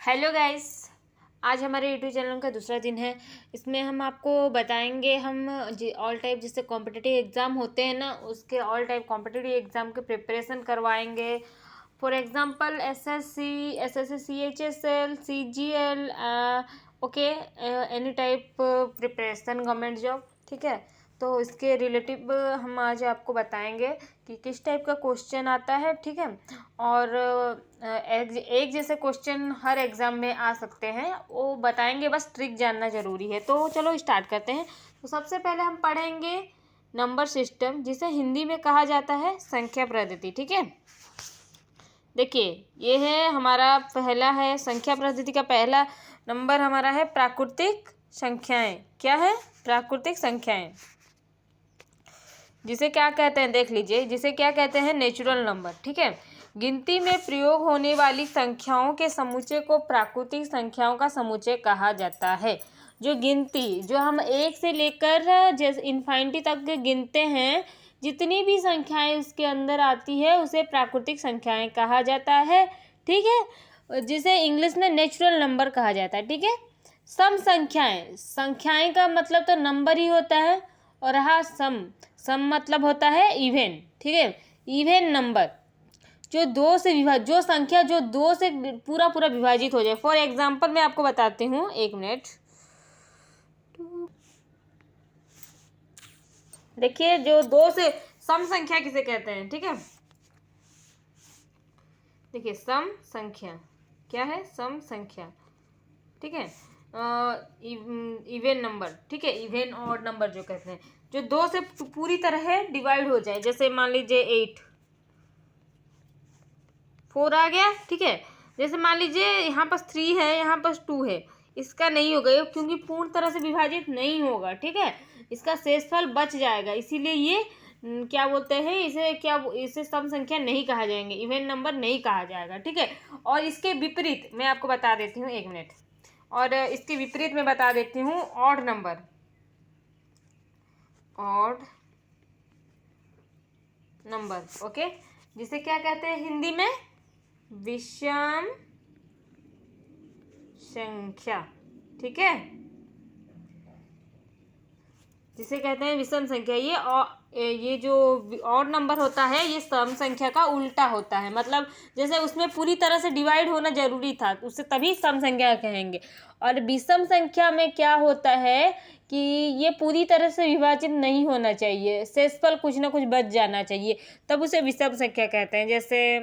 Hello guys. आज हमारे YouTube channel का दूसरा दिन है। इसमें हम आपको बताएंगे हम ऑल टाइप जिससे कॉम्पिटिटिव एग्ज़ाम होते हैं ना, उसके ऑल टाइप कॉम्पिटिटिव एग्ज़ाम के प्रिपरेशन करवाएंगे। For example SSC, SSC CHSL, CGL, okay, any type preparation government job, ठीक है। तो इसके रिलेटिव हम आज आपको बताएंगे कि किस टाइप का क्वेश्चन आता है, ठीक है। और एक जैसे क्वेश्चन हर एग्ज़ाम में आ सकते हैं, वो बताएंगे, बस ट्रिक जानना ज़रूरी है। तो चलो स्टार्ट करते हैं। तो सबसे पहले हम पढ़ेंगे नंबर सिस्टम, जिसे हिंदी में कहा जाता है संख्या पद्धति, ठीक है। देखिए, ये है हमारा पहला है संख्या पद्धति का पहला नंबर हमारा है प्राकृतिक संख्याएं। क्या है? प्राकृतिक संख्याएं, जिसे क्या कहते हैं देख लीजिए, जिसे क्या कहते हैं नेचुरल नंबर, ठीक है। गिनती में प्रयोग होने वाली संख्याओं के समुच्चय को प्राकृतिक संख्याओं का समुच्चय कहा जाता है। जो गिनती, जो हम एक से लेकर जैसे इन्फिनिटी तक गिनते हैं, जितनी भी संख्याएं उसके अंदर आती है उसे प्राकृतिक संख्याएं कहा जाता है, ठीक है। जिसे इंग्लिश में नेचुरल नंबर कहा जाता है, ठीक है। सम संख्याएं, संख्याएं का मतलब तो नंबर ही होता है, और रहा सम, सम मतलब होता है इवन, ठीक है। इवन नंबर जो जो संख्या जो दो से पूरा पूरा विभाजित हो जाए। फॉर एग्जाम्पल मैं आपको बताती हूँ, एक मिनट। देखिए, जो दो से सम संख्या किसे कहते हैं, ठीक है। देखिए, सम संख्या क्या है? सम संख्या, ठीक है। इवन नंबर, ठीक है। इवन और नंबर जो कहते हैं, जो दो से पूरी तरह डिवाइड हो जाए। जैसे मान लीजिए 8, 4 आ गया, ठीक है। जैसे मान लीजिए यहाँ पास 3 है, यहाँ पास 2 है, इसका नहीं होगा ये, क्योंकि पूर्ण तरह से विभाजित नहीं होगा, ठीक है। इसका शेषफल बच जाएगा, इसीलिए ये क्या बोलते हैं इसे, इसे सम संख्या नहीं कहा जाएंगे, इवन नंबर नहीं कहा जाएगा, ठीक है। और इसके विपरीत मैं आपको बता देती हूँ, एक मिनट। और इसके विपरीत मैं बता देती हूँ odd number, odd number, okay, जिसे क्या कहते हैं हिंदी में? विषम संख्या, ठीक है। जिसे कहते हैं विषम संख्या। ये जो ऑड नंबर होता है, ये सम संख्या का उल्टा होता है। मतलब जैसे उसमें पूरी तरह से डिवाइड होना जरूरी था, उससे तभी सम संख्या कहेंगे। और विषम संख्या में क्या होता है कि ये पूरी तरह से विभाजित नहीं होना चाहिए, शेषफल कुछ ना कुछ बच जाना चाहिए, तब उसे विषम संख्या कहते हैं। जैसे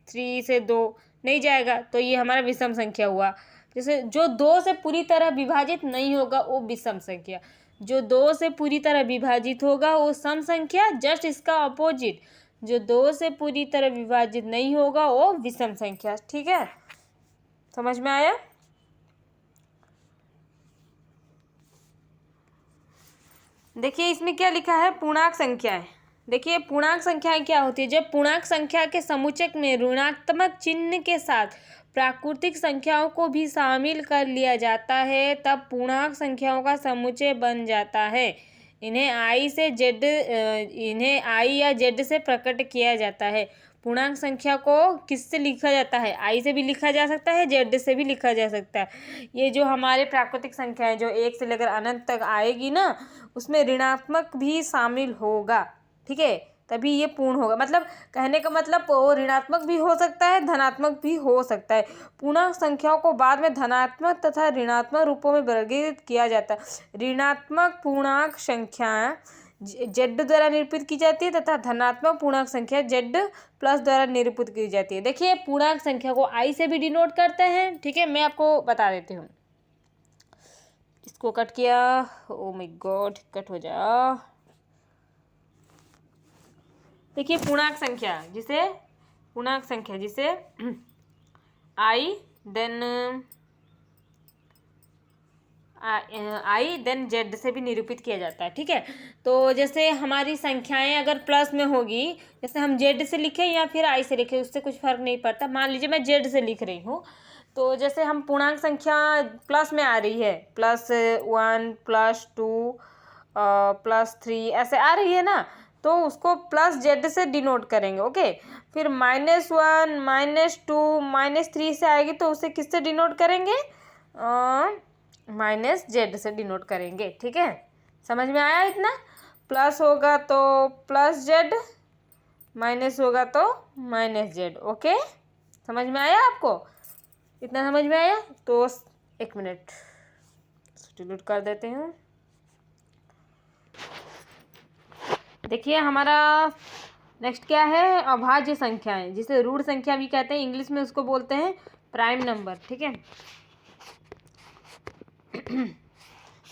3 से 2 नहीं जाएगा तो ये हमारा विषम संख्या हुआ। जैसे जो 2 से पूरी तरह विभाजित नहीं होगा वो विषम संख्या, जो 2 से पूरी तरह विभाजित होगा वो सम संख्या। जस्ट इसका अपोजिट, जो 2 से पूरी तरह विभाजित नहीं होगा वो विषम संख्या, ठीक है। समझ में आया? देखिए, इसमें क्या लिखा है? पूर्णांक संख्याएं। देखिए, पूर्णांक संख्याएं क्या होती है? जब पूर्णांक संख्या के समुच्चय में ऋणात्मक चिन्ह के साथ प्राकृतिक संख्याओं को भी शामिल कर लिया जाता है, तब पूर्णांक संख्याओं का समुच्चय बन जाता है। इन्हें आई या जेड से प्रकट किया जाता है। पूर्णांक संख्या को किससे लिखा जाता है? आई से भी लिखा जा सकता है, जेड से भी लिखा जा सकता है। ये जो हमारे प्राकृतिक संख्या है, जो 1 से लेकर अनंत तक आएगी ना, उसमें ऋणात्मक भी शामिल होगा, ठीक है, तभी ये पूर्ण होगा। मतलब कहने का मतलब वो ऋणात्मक भी हो सकता है, धनात्मक भी हो सकता है। पूर्णांक संख्याओं को बाद में धनात्मक तथा ऋणात्मक रूपों में वर्गीकृत किया जाता है। ऋणात्मक पूर्णांक संख्या जेड द्वारा निरूपित की जाती है तथा धनात्मक पूर्णांक संख्या जेड प्लस द्वारा निरूपित की जाती है। देखिए, पूर्णांक संख्या को आई से भी डिनोट करते हैं, ठीक है। मैं आपको बता देती हूँ। इसको कट किया, ओ माय गॉड, कट हो जा। देखिए, पूर्णांक संख्या जिसे आई देन जेड से भी निरूपित किया जाता है, ठीक है। तो जैसे हमारी संख्याएं अगर प्लस में होगी, जैसे हम जेड से लिखें या फिर आई से लिखें, उससे कुछ फर्क नहीं पड़ता। मान लीजिए मैं जेड से लिख रही हूँ, तो जैसे हम पूर्णांक संख्या प्लस में आ रही है, +1, +2, +3 ऐसे आ रही है ना, तो उसको प्लस जेड से डिनोट करेंगे। ओके, फिर -1, -2, -3 से आएगी तो उसे किससे डिनोट करेंगे? -z से डिनोट करेंगे। ठीक है, समझ में आया इतना? प्लस होगा तो प्लस जेड, माइनस होगा तो माइनस जेड। ओके, समझ में आया आपको? इतना समझ में आया? तो 1 मिनट डिलीट कर देते हैं। देखिए हमारा नेक्स्ट क्या है? अभाज्य संख्याएं, जिसे ऋण संख्या भी कहते हैं, इंग्लिश में उसको बोलते हैं प्राइम नंबर। ठीक है,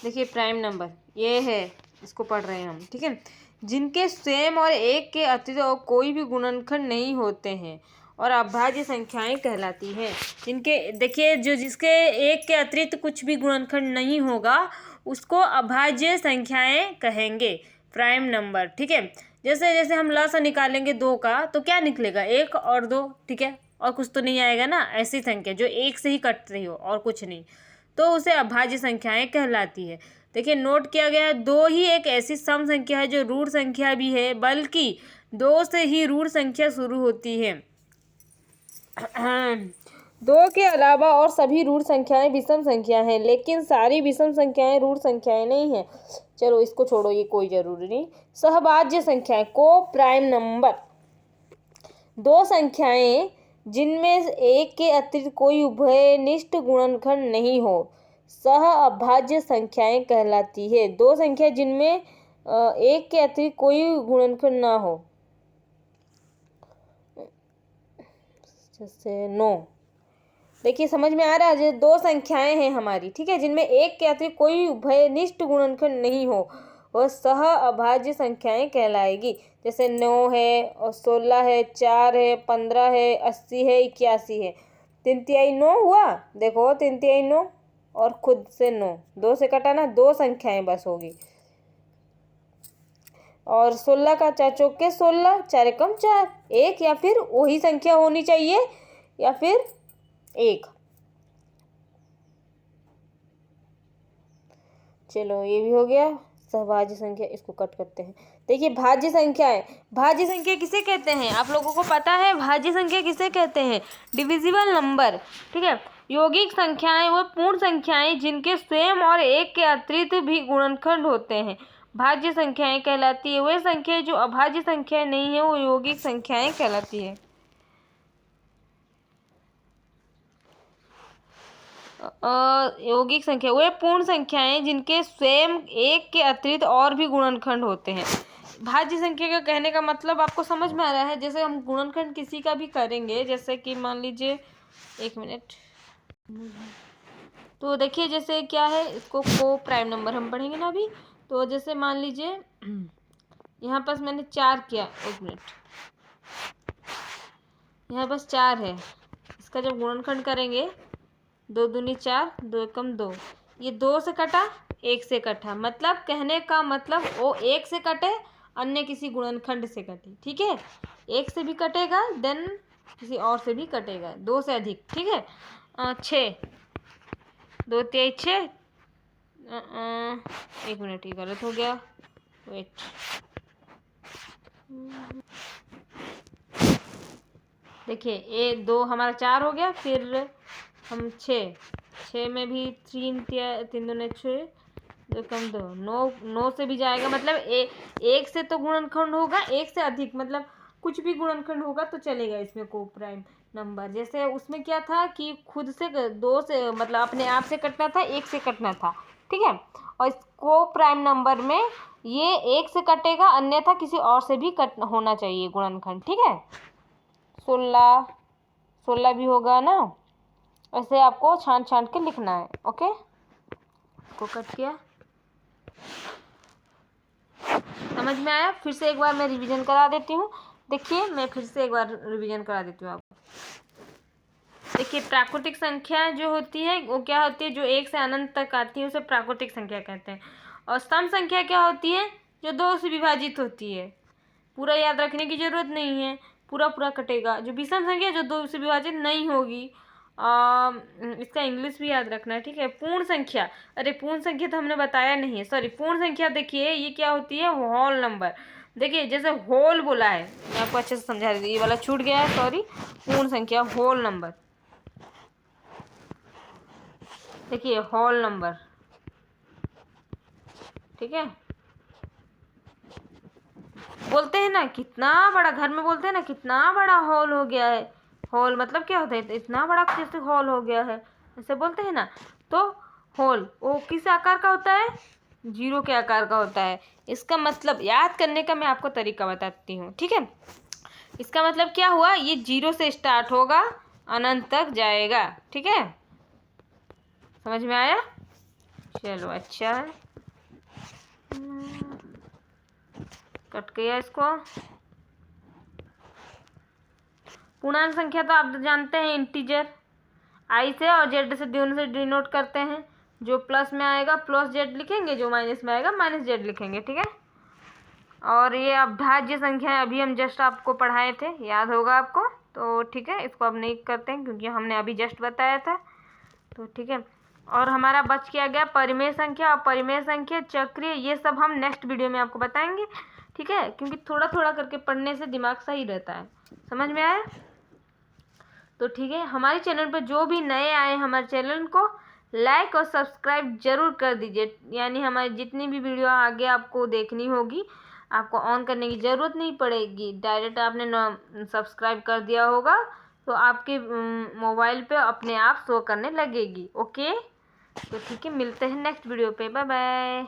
देखिए प्राइम नंबर ये है, इसको पढ़ रहे हैं हम। ठीक है, जिनके स्वयं और एक के अतिरिक्त और कोई भी गुणनखंड नहीं होते हैं और अभाज्य संख्याएं कहलाती हैं। जिनके, देखिए जो जिसके एक के अतिरिक्त कुछ भी गुणनखंड नहीं होगा उसको अभाज्य संख्याएं कहेंगे, प्राइम नंबर। ठीक है, जैसे जैसे हम लसा निकालेंगे 2 का तो क्या निकलेगा? 1 और 2। ठीक है, और कुछ तो नहीं आएगा ना, ऐसी संख्या जो एक से ही कट रही हो और कुछ नहीं, तो उसे अभाज्य संख्याएं कहलाती है। देखिए नोट किया गया है, 2 ही एक ऐसी सम संख्या है जो ऋण संख्या भी है, बल्कि 2 से ही ऋण संख्या शुरू होती है। 2 के अलावा और सभी ऋण संख्याएं विषम संख्या हैं, लेकिन सारी विषम संख्याएं ऋण संख्याएं नहीं हैं। चलो इसको छोड़ो, ये कोई जरूरी नहीं। सहभाज्य संख्याएं को प्राइम नंबर, 2 संख्याएं जिनमें एक के अतिरिक्त कोई उभयनिष्ठ गुणनखंड नहीं हो सह अभाज्य संख्याएं कहलाती है। 2 संख्या जिनमें एक के अतिरिक्त कोई गुणनखंड ना हो, जैसे 9। देखिए समझ में आ रहा है? जो 2 संख्याएं हैं हमारी, ठीक है, जिनमें एक के अतिरिक्त कोई उभयनिष्ठ गुणनखंड नहीं हो, वह सह अभाज्य संख्याएं कहलाएगी। जैसे 9 है और 16 है, 4 है, 15 है, 80 है, 81 है। 3 9 हुआ, देखो 3 9 और खुद से 9, 2 से कटाना, 2 संख्याएं बस होगी। और 16 का 4 चौके 16, 4 एकम 4, 1 या फिर वही संख्या होनी चाहिए या फिर 1। चलो ये भी हो गया सहभाज्य संख्या, इसको कट करते हैं। देखिए भाज्य संख्याएं, भाज्य संख्या किसे कहते हैं? आप लोगों को पता है भाज्य संख्या किसे कहते हैं? Divisible number. ठीक है, यौगिक संख्याएं वो पूर्ण संख्याएं जिनके स्वयं और एक के अतिरिक्त भी गुणनखंड होते हैं, भाज्य संख्याएं कहलाती है। वे संख्याएं जो अभाज्य संख्याएं नहीं है वो यौगिक संख्याएं कहलाती है। यौगिक संख्या वे पूर्ण संख्याएं जिनके स्वयं एक के अतिरिक्त और भी गुणनखंड होते हैं। भाज्य संख्या का कहने का मतलब आपको समझ में आ रहा है? जैसे हम गुणनखंड किसी का भी करेंगे, जैसे कि मान लीजिए, 1 मिनट, तो देखिए जैसे क्या है, इसको को प्राइम नंबर हम पढ़ेंगे ना अभी। तो जैसे मान लीजिए यहाँ पास मैंने 4 किया, 1 मिनट, यहाँ बस 4 है, इसका जब गुणनखंड करेंगे 2 दूनी 4, 2 एकम 2, ये 2 से कटा, 1 से कटा, मतलब कहने का मतलब वो 1 से कटे, अन्य किसी गुणनखंड से कटे। ठीक है, 1 से भी कटेगा, देन किसी और से भी कटेगा, 2 से अधिक। ठीक है, 6, 2 3 6, 1 मिनट, ये गलत हो गया, वेट, देखिए ये 2 हमारा 4 हो गया, फिर हम 6 में भी 3 दूने 6, 2 कम 2, 9 से भी जाएगा, मतलब 1 से तो गुणनखंड होगा, 1 से अधिक मतलब कुछ भी गुणनखंड होगा तो चलेगा इसमें को प्राइम नंबर। जैसे उसमें क्या था कि खुद से 2 से मतलब अपने आप से कटना था, 1 से कटना था। ठीक है, और इसको प्राइम नंबर में ये 1 से कटेगा, अन्यथा किसी और से भी कट होना चाहिए गुणनखंड। ठीक है, 16 भी होगा ना, ऐसे आपको छांट छांट के लिखना है। ओके, को कट किया, समझ में आया? फिर से एक बार मैं रिवीजन करा देती हूँ। देखिए मैं फिर से एक बार रिवीजन करा देती हूँ आपको। देखिए प्राकृतिक संख्या जो होती है वो क्या होती है? जो 1 से अनंत तक आती है उसे प्राकृतिक संख्या कहते हैं। और सम संख्या क्या होती है? जो 2 से विभाजित होती है। पूरा याद रखने की जरूरत नहीं है, पूरा पूरा कटेगा। जो विषम संख्या जो 2 से विभाजित नहीं होगी, इसका इंग्लिश भी याद रखना है। ठीक है, पूर्ण संख्या, अरे पूर्ण संख्या तो हमने बताया नहीं है, सॉरी। पूर्ण संख्या देखिए ये क्या होती है? Whole number. देखिए जैसे होल बोला है, मैं आपको अच्छे से समझा देती हूँ, ये वाला छूट गया है, सॉरी। पूर्ण संख्या होल नंबर, देखिए होल नंबर, ठीक है। बोलते हैं ना कितना बड़ा, घर में बोलते हैं ना कितना बड़ा हॉल हो गया है। हॉल मतलब क्या होता है, इतना बड़ा जैसे हॉल हो गया है, ऐसे बोलते हैं ना। तो हॉल वो किस आकार का होता है, जीरो के आकार का होता है। इसका मतलब याद करने का मैं आपको तरीका बताती हूँ, ठीक है। इसका मतलब क्या हुआ, ये जीरो से स्टार्ट होगा, अनंत तक जाएगा, ठीक है। समझ में आया, चलो अच्छा है। कट गया इसको। पूर्णांक संख्या तो आप जानते हैं, इंटीजर आई से और जेड से दोनों से डिनोट करते हैं। जो प्लस में आएगा प्लस जेड लिखेंगे, जो माइनस में आएगा माइनस जेड लिखेंगे, ठीक है। और ये अभाज्य संख्या है, अभी हम जस्ट आपको पढ़ाए थे, याद होगा आपको, तो ठीक है। इसको अब नहीं करते हैं क्योंकि हमने अभी जस्ट बताया था, तो ठीक है। और हमारा बच क्या गया, परिमेय संख्या और परिमेय संख्या, चक्रीय, ये सब हम नेक्स्ट वीडियो में आपको बताएंगे, ठीक है। क्योंकि थोड़ा थोड़ा करके पढ़ने से दिमाग सही रहता है। समझ में आया, तो ठीक है। हमारे चैनल पर जो भी नए आए, हमारे चैनल को लाइक और सब्सक्राइब जरूर कर दीजिए। यानी हमारी जितनी भी वीडियो आगे आपको देखनी होगी, आपको ऑन करने की ज़रूरत नहीं पड़ेगी, डायरेक्ट आपने सब्सक्राइब कर दिया होगा तो आपके मोबाइल पे अपने आप शो करने लगेगी। ओके, तो ठीक है, मिलते हैं नेक्स्ट वीडियो पे, बाय बाय।